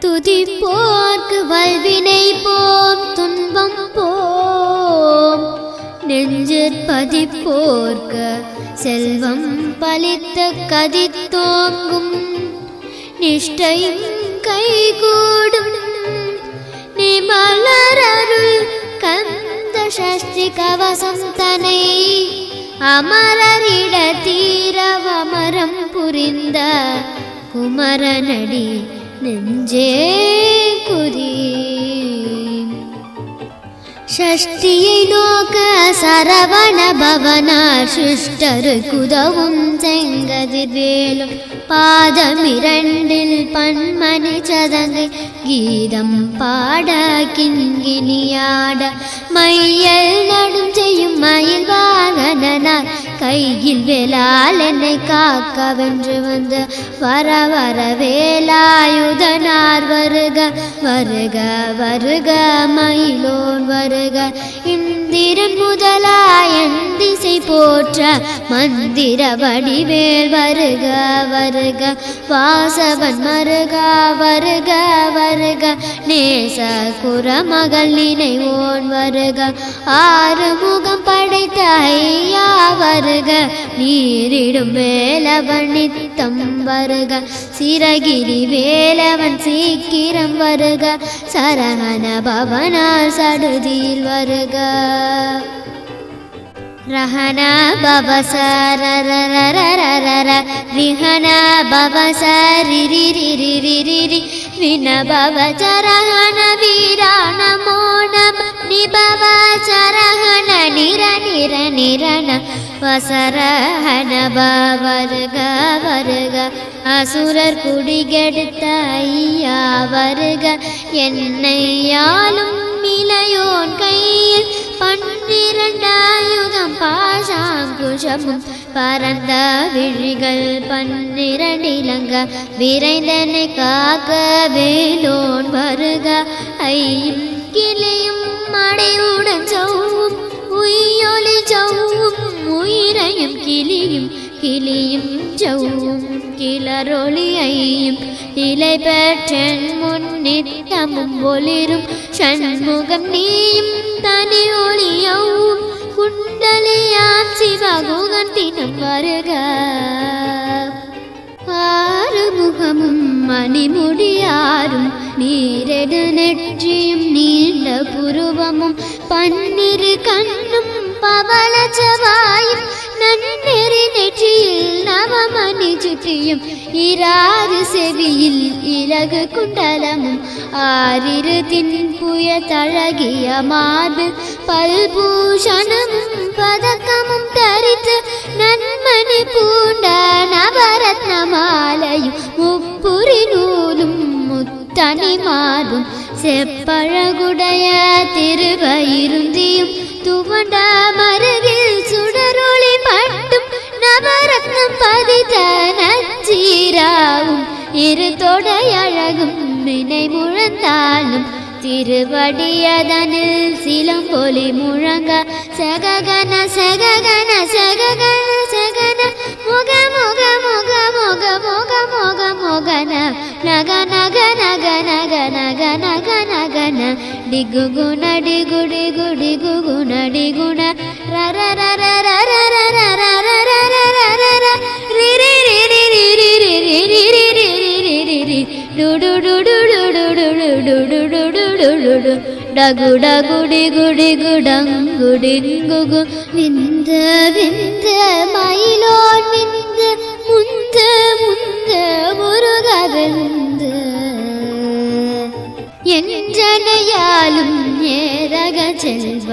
துதிப்போர்க்கு வல்வினை போம் துன்பம் போம், நெஞ்சிற் பதிப்போர்க்கு செல்வம் பலித்த கதித்தோங்கும், நிஷ்டையும் கைகூடும் நிமலரருள் கந்த சஷ்டி கவசம் தனை, அமரரிட தீரவமரம் புரிந்த குமரனடி நெஞ்சே குதி. ஷஷ்டியை நோக்க சரவண பவனார் சிருஷ்டருக்குதவும் செங்கதிர்வேலும், பாதமிரண்டில் பன்மணி சதங்கை கீதம் பாட கிண்கிணியாட, மையல் நடும் செய்யும் மயில் வாகனார் கையில் வேலால் என்னை காக்க வென்று வந்து, வர வர வேலாயுதனார் வருக வருக வருக மயிலோன் வருக, இந்திரன் முதலாயன் திசை போற்ற மந்திர வடிவேல் வருக வருக, வாசவன் மருக வருக வருக, நேச குரமகள் நினைவோன் வருக, ஆறுமுகம் படைத்த ஐயா வருக, நீரிடும் வேலவன் நித்தம் வருக, சிரகிரி வேலவன் சீக்கிரம் வருக, சரஹண பவனார் சடுதியில் வருக. ரஹன பவசரரரரரர ரிஹன பவசரிரிரிரிரிரி வினபவ சரஹன வீரா நமோ நம நிபவ சரஹன நிர நிர நிரண வசரஹன வருக வருக, அசுரர் குடிகெடுத்த ஐயா வருக, என்னையாலும் இளையோன் கையில் பன்னிரண்டாயுதம் பாசாங்குஷமும் பரந்த விழிகள் பன்னிரண்டிலங்க, விரைந்தனை காக்க வேலோன் வருக, ஐயும் கிளியும் மடையுடன் சௌவும் உயிரொலி சௌவும், உயிரையும் கிளியும் கிளியும் சௌவும் கிளரொளி ஐயும், இலை பெற்றன் முன் நித்தமும் ஒளிரும் ஷண்முகம் நீயும் தனி ஒளியவும், குண்டலியாம் சிவகுகன் தினம் வருக, ஆறுமுகமும் மணிமுடியாரும் நீரெடு நெற்றியும் நீண்ட புருவமும் பன்னிரு கண்ணும் பவளச்சவாயும், நன்னெறி நெற்றியில் நவமணி சுற்றியும் இராறு செவியில் இலகு குண்டலமும், ஆறிரு தின்புய தழகிய மார்பு பல்பூஷணமும் பதக்கமும் தரித்து, நன்மணி பூண்ட நவரத்ன மாலையும் முப்புரி நூலும் முத்தனி மார்பும், செப்பழகுடைய திருவயிருந்தியும் துவண்ட மருகில் சுடரொளி பட்டும், நவரத்னம் பதித்த நச்சீராவும் இரு தொடையழகும் நினை முழந்தாலும், திருவடியதனில் சிலம்பொலி முழங்க, சககன சககன சககன சகன முக முக முக முக முக முக முகன நக நக நக நக நக நக நகன, டிகுகுண டிகு டிகு டிகுகுண டிகுண ரர ரர ரர ரர ரர ரர ரி ரி ரி ரி ரி ரி ரி ரி ரி ரி ரி ரி ரி டு டு டு டு டு டு டு டு டு டு டு டு டு டகு டகு டிகு டிகு டங்கு டிங்குகு, விந்த விந்த மயிலோன் விந்த முந்த முந்த முருக விந்த, என்றனையாலும் ஏரக செல்வ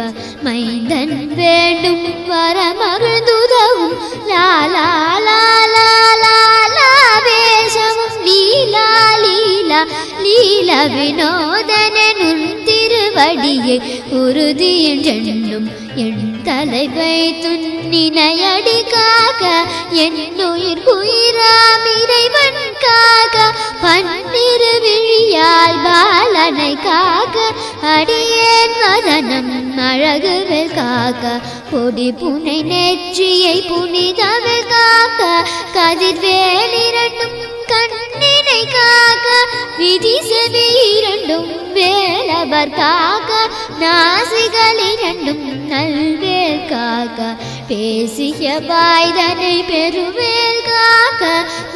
மைந்தன் வேண்டும் வரமகிழ்ந்துதவும், லாலா லாலா லாலா வேஷமும் லீலா லீலா லீலா வினோதனும் திருவடியை உறுதி என்றென்னும், என் தலைவை துன்னினையடி காக்க, என்னுயிர் குயிராம் இறைவன் காக்க, பன்னிரு விழியால் பாலனை காக்க, அடியேன் வதனம் அழகுவில் காக்க, பொடி புனை நெற்றியை புனிதவில் காக்க, கதிர்வேலிர விதி செவி இரண்டும் வேலவர் காக்க நாசிகள் இரண்டும் நல்வேல் காக்க பேசிய வாய்தனை பெருவேல் காக்க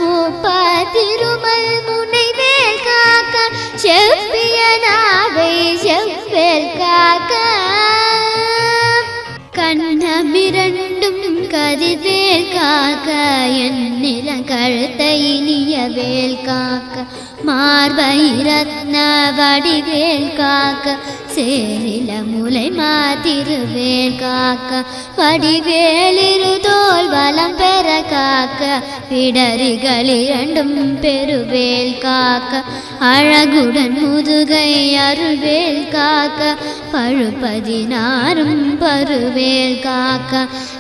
முப்பத்திருமல் முனைவேல் காக்க செவ்விய நாவை செவ்வேல் காக்க கண்ணமிரண்டும் கதிர்வேல் காக்க என் நில கழுத்தை இனிய வேல் காக்க மார்பை ரத்ன வடிவேல் காக்க சேரில முலை மாதிருவேல் காக்க வடிவேலிரு தோல் வலம் பெற காக்க பிடரிகள் இரண்டும் பெருவேல் காக்க அழகுடன் முதுகை அருள்வேல் காக்க பழுப்பதினாரும் பருவேல் காக்க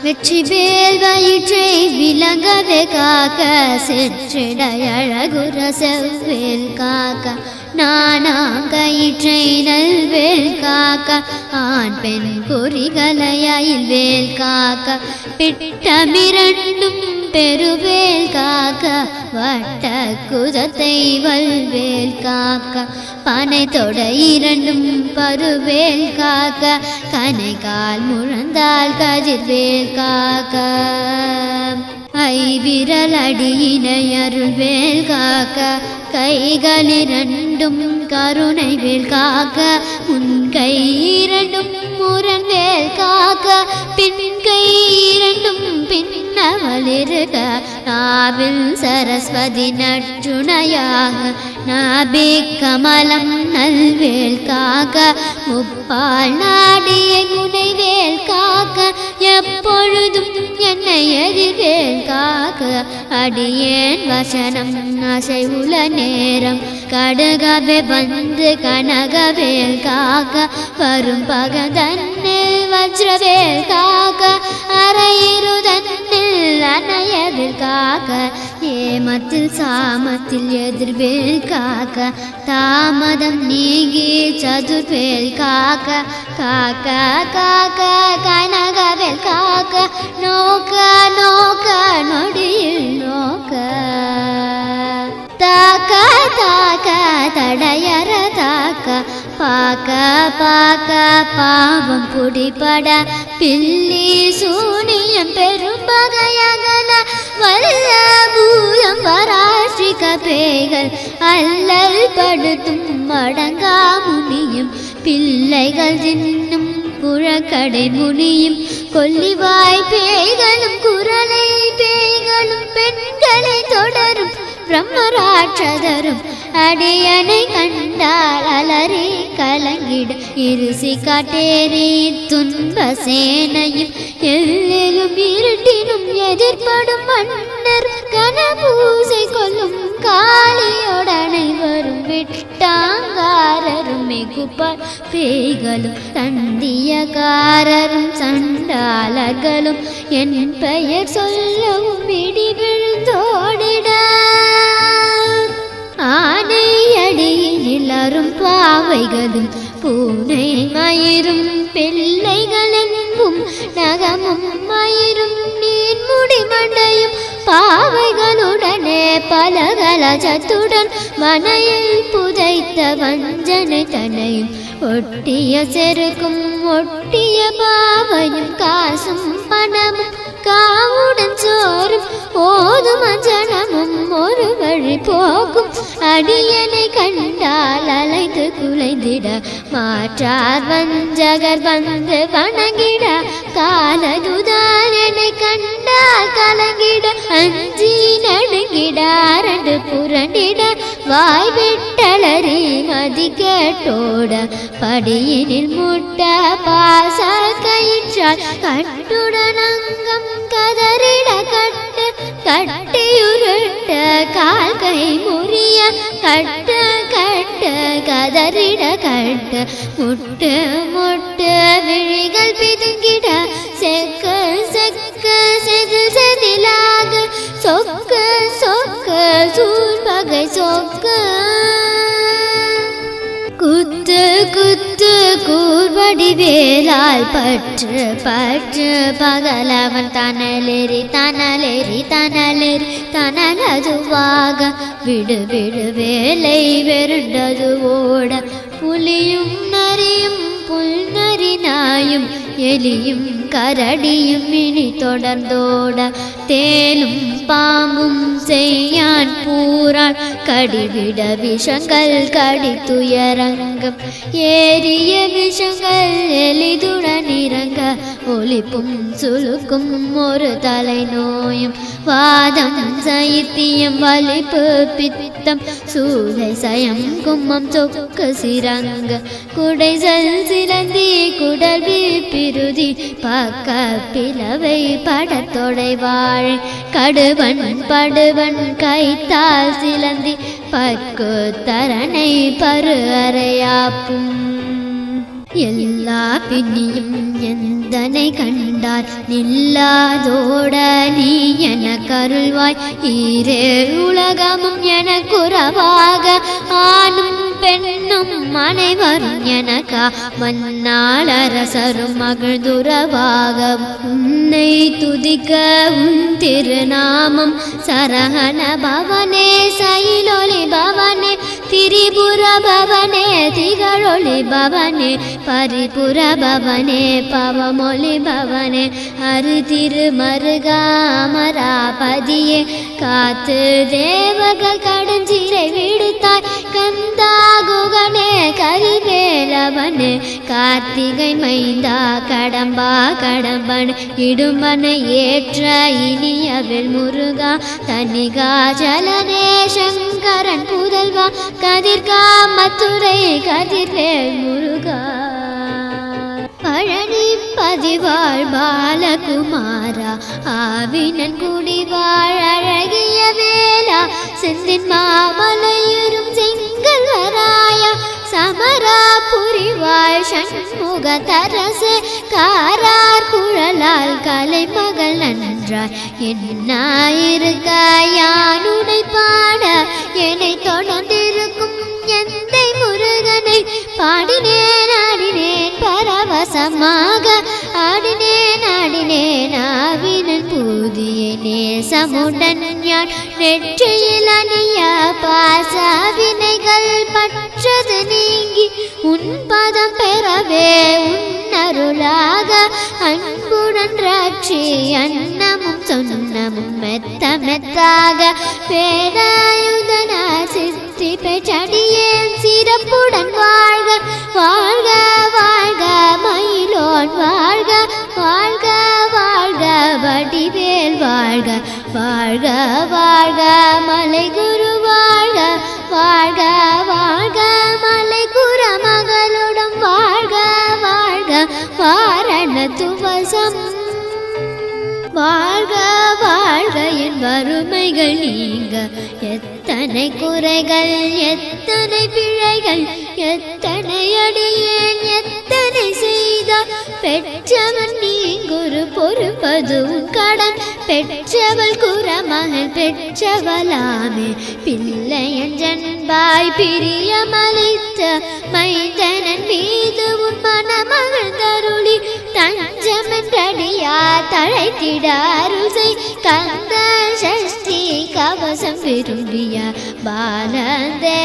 வெற்றி வேல் வயிற்றை விளங்கவே காக்க செற்றிடை அழகுற செவ்வேல் காக்க நானாங்கயிற்றை நல்வேல் காக்க ஆண் பெண் குறிகளையில் வேல் காக்க பிட்டமிரண்டும் பெருவேல் காக்க வட்ட குதத்தை வல்வேல் காக்க பனை தொடை இரண்டும் பருவேல் காக்க கனை கால் முழந்தால் கதிர்வேல் காக்க ஐவிரல் அடியினை அருள்வேல் காக்க கைகள் இரண்டும் கருணை வேல் காக்க முன்கை இரண்டும் முரண்வேல் காக்க பின்கை இரண்டும் பின்னவளிருக நாவில் சரஸ்வதி நற்றுணையாக நாபி கமலம் நல்வேல் காக்க முப்பால் நாடிய முனைவேல் காக்க எப்பொழுதும் என்னை எதிர்வேல் காக்க அடியேன் வசனம் அசைவுல நேரம் கடுகவே வந்து கனகவேல் காக்க வரும் பகதன்னில் வஜ்ரவேல் காக்க அரையிருதன்னில் அணையவேல் காக்க ஏமத்தில் சாமத்தில் எதிர்வேல் காக்க தாமதம் நீங்கி சதுர்வேல் காக்க காக்க காக்க கனகவேல் காக்க நோக்க நோக்க நொடியில் நோக்க தாக்க தாக்க தடையற தாக்க பாக்க பாக்க பாவம் புடிபட பில்லி சூனியம் பெரும் பகையகல வல்ல பூயம் வராஷ்டிக பேய்கள் அல்லல் படுத்தும் மடங்கா முனியும் பிள்ளைகள் தின்னும் புழக்கடை முனியும் கொல்லிவாய் பேய்களும் குரலை பேய்களும் பெண்களை தொடரும் பிரம்மராட்சதரும் அடியனை கண்டால் அலறி கலங்கிட இருசி காட்டேரி துன்ப சேனையும் எல்லிலும் இருட்டினும் எதிர்படும் மன்னர் கனபூசை கொல்லும் காளியோடனை வரும் விட்டாங்காரரும் மிகுப்பார் பேய்களும் தந்தியக்காரரும் சண்டாளர்களும் என் பெயர் சொல்லவும் இடி விழுந்தோடிட ஆனை அடியில் அரும் பாவைகளும் பூனை மயிரும் பிள்ளைகள் என்பும் நகமும் மயிரும் நீர்முடி மண்டையும் பாவைகளுடனே பலகலஜத்துடன் மனையில் புதைத்த வஞ்சனை தன்னையும் ஒட்டிய செருக்கும் ஒட்டிய பாவையும் காசும் பணமும் காவுடன் சோறும் ஓதும் அஞ்சனமும் ஒரு வழி போக்கும் அடியனை கண்டால் அலைந்து குலைந்திட மாற்றார் வஞ்சகர் வந்து வணங்கிட காலதுதாரனை கண்டால் கலங்கிட அஞ்சி நடுங்கிட அரண்டு புரண்டிட வாய் விட்டலறி மதி கேட்டோட படியினில் முட்ட பாசால் கயிற்றால் கட்டுடன் அங்கம் கதறிட கட்டு கட்டியுருட்ட கால் கை முறிய கட்டு கட்டு கதறிட கட்டு முட்டு முட்டு விழிகள் பிதுங்கிட செக்க செக்க செதில் செதிலாக சொக்க சொக்க சூழ்பகை சொக்க குத்து குத்து கூர்வடி வேலால் பற்று பற்று பகலவன் தனலேறி தனலேறி தனலேறி தனலதுவாக விடு விடு வேலை வெருண்டது ஓட புலியும் நரியும் புல்நரி நாயும் எலியும் கரடியும் இனி தொடர்ந்தோட தேனும் பாம்பும் செய்யான் பூரான் கடிவிட விஷங்கள் கடித்துயரங்கம் ஏறிய விஷங்கள் எளிதுடன் இறங்க ஒளிப்பும் சுழுக்கும் ஒரு தலை நோயும் வாதம் சைத்தியம் வலிப்பு பித்தம் சூளை சயம் கும்மம் சொக்கு சிரங்க குடைசல் சிலந்தி குடல் பிருதி பக்க பிளவை படத்தொடை வாழை கடுவன் படுவன் கைத்தால் சிலந்தி பற்கு தரனை பரு அறையாப்பும் எல்லா பின்னியும் எந்தனை கண்டார் நில்லாதோட நீ என கருள்வாய் ஈரே உலகமும் என குறவாக ஆணும் பெண்ணும் அனைவரும் எனக்கா மன்னாள் அரசரும் மகிழ்துறவாக உன்னை துதிக்க உன் திருநாமம் சரஹண பவனே சைலொலி பவனே திரிபுர பவனே திகழொளி பவனே பரிபுர பவனே பவமொழி பவனே அரு திருமருகா அமராபதியே காத்து தேவர்கள் கடுஞ்சிறை விடுத்தாய் கந்தா குகனே கரிவேலவனே கார்த்திகை மைந்தா கடம்பா கடம்பன் இடும்பனை ஏற்ற இனியவில் முருகா தனிகா ஜலனே சங்கரன் புதல்வா கதிர்கா மத்துரை கதிர்வேல் முருகா பழனி பதிவாழ் பாலகுமாரா ஆவினன் குடிவாழ் அழகிய வேலா செந்தின் மாமலையுறும் செங்கல் வராயா சமரா புரிவாழ் சண்முக தரசு காரார் குழலால் கலைமகள் நன்றாய் என்னாயிருக்க யானுடை பாட என்னை தொடர்ந்திருக்கும் எந்தை முருகனை பாடினேன் ஆடினேன் பரவசமாக ஆடினேன் ஆடினேன் ஆவினன் புதிய நேசமுடன் யான் நெற்றியில் அணிய பாசவினைகள் பற்றது நீங்கி உன் பதம் பெறவே உன்னருளாக அன்புடன் ராட்சி அன்னமும் சொன்னமும் மெத்த மெத்தாக பேராயுதனா சித்தி பெற்றடியேன் சிறப்புடன் வாழ்க வாழ்க வாழ்க மயிலோன் வாழ்க வாழ்க வாழ்க வடிவேல் வாழ்க வாழ்க வாழ்க மலை குரு வாழ்க வாழ்க வாழ்க மலை குர மகளுடன் வாழ்க வாழ்க வாரண துவசம் வாழ்க வாழ்க என் வறுமைகள் நீங்க எத்தனை குறைகள் எத்தனை பிழைகள் எத்தனை அடியேன் எத்தனை செய்தார் பெற்றவன் நீங்குரு பொறுப்பது உன் கடன் பெற்றவள் குறமகள் பெற்றவளாமே பிள்ளையன் ஜன்பாய் பிரியமளித்த மைந்தனன் மீது உன் மனமகள் தருளி தஞ்சமென்றடியா தழைத்திட அருசை கந்த சஷ்டி கவசம் விரும்பிய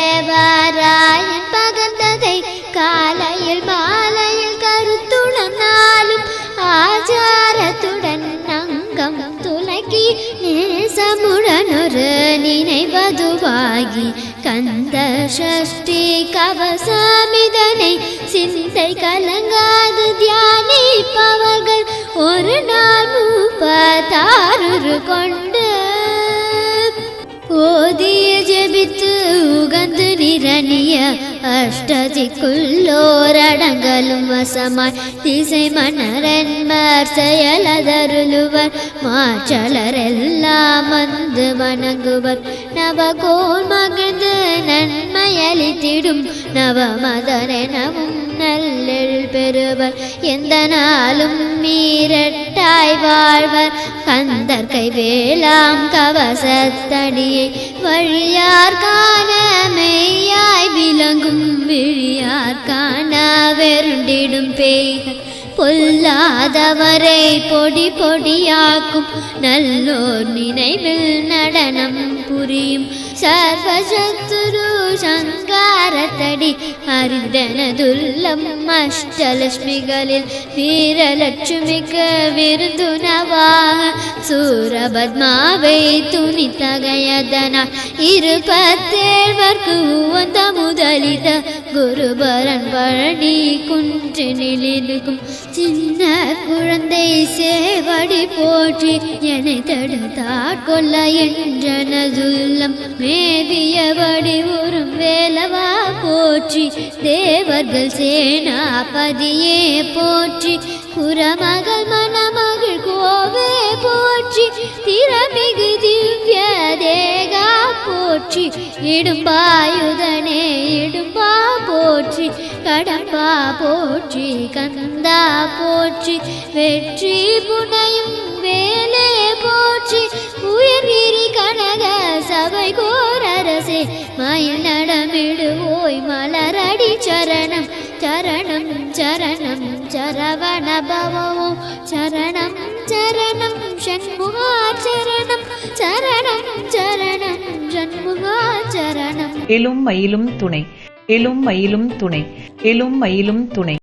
பாலதேவராயன் பகந்ததை காலையில் மாலையில் கருத்துடன் நாளும் ஆச்சாரத்துடன் அங்கம் துலக்கி நேசமுடன் ஒரு நினைவதுவாகி கந்த சஷ்டி கவசமிதனை சிந்தை கலங்காது தியானிப்பவர்கள் ஒரு நாள் 36 கொண்டு ஓதிய ஜெபித்து உகந்து நிரணிய அஷ்டதிக்குள்ளோரடங்கலும் வசமாய் திசை மன்னரன்மார் செயலதருளுவர் மாற்றலரெல்லாம் வந்து வணங்குவர் நவகோல் மகிழ்ந்து நன்மையளித்திடும் நவமதனெனவும் நல்லெழ் பெறுவர் எந்த நாளும் மீரட்டாய் வாழ்வர் கந்தர் கை வேளாம் கவசத்தடியை வழியார் காண மெய்யாய் விளங்கும் விழியார் காண வெருண்டிடும் பேய்கள் பொல்லாதவரை பொடி பொடியாக்கும் நல்லோர் நினைவில் நடனம் புரியும் சர்வசத்துரு சங்காரத்தடி அறிந்தனதுல்லம் அஷ்டலட்சுமிகளில் வீரலட்சுமிக்கு விருந்துணவாக சூரபத்மாவை துணி தகையதனால் 27 உவந்த முதலித குருபரன் பழனி குன்றினில் இருக்கும் சின்ன குழந்தை சேவடி போற்றி என்னை தடுத்தாட்கொள்ள என்றனதுல்லம் மேவியபடி உறும் வேலவா போற்றி தேவர்கள் சேனாபதியே போற்றி குரமகள் மணமகள் கோவே போற்றி திறமிகு திவ்ய தேகா போற்றி இடும்பாயுதனே இடும்பா போற்றி கடம்பா போற்றி கந்தா போற்றி வெற்றி புனையும் வேலே போற்றி உயர்கிரி கனக சபை கோரரசே மயில் நடமிடுவோய் மலரடி சரணம் சரணம் சரணம் சரவண பவமோ சரணம் சரணம் ஷண்முகா சரணம் சரணம் சரணம் ஷண்முகா சரணம் எலும் மயிலும் துணை எலும் மயிலும் துணை எலும் மயிலும் துணை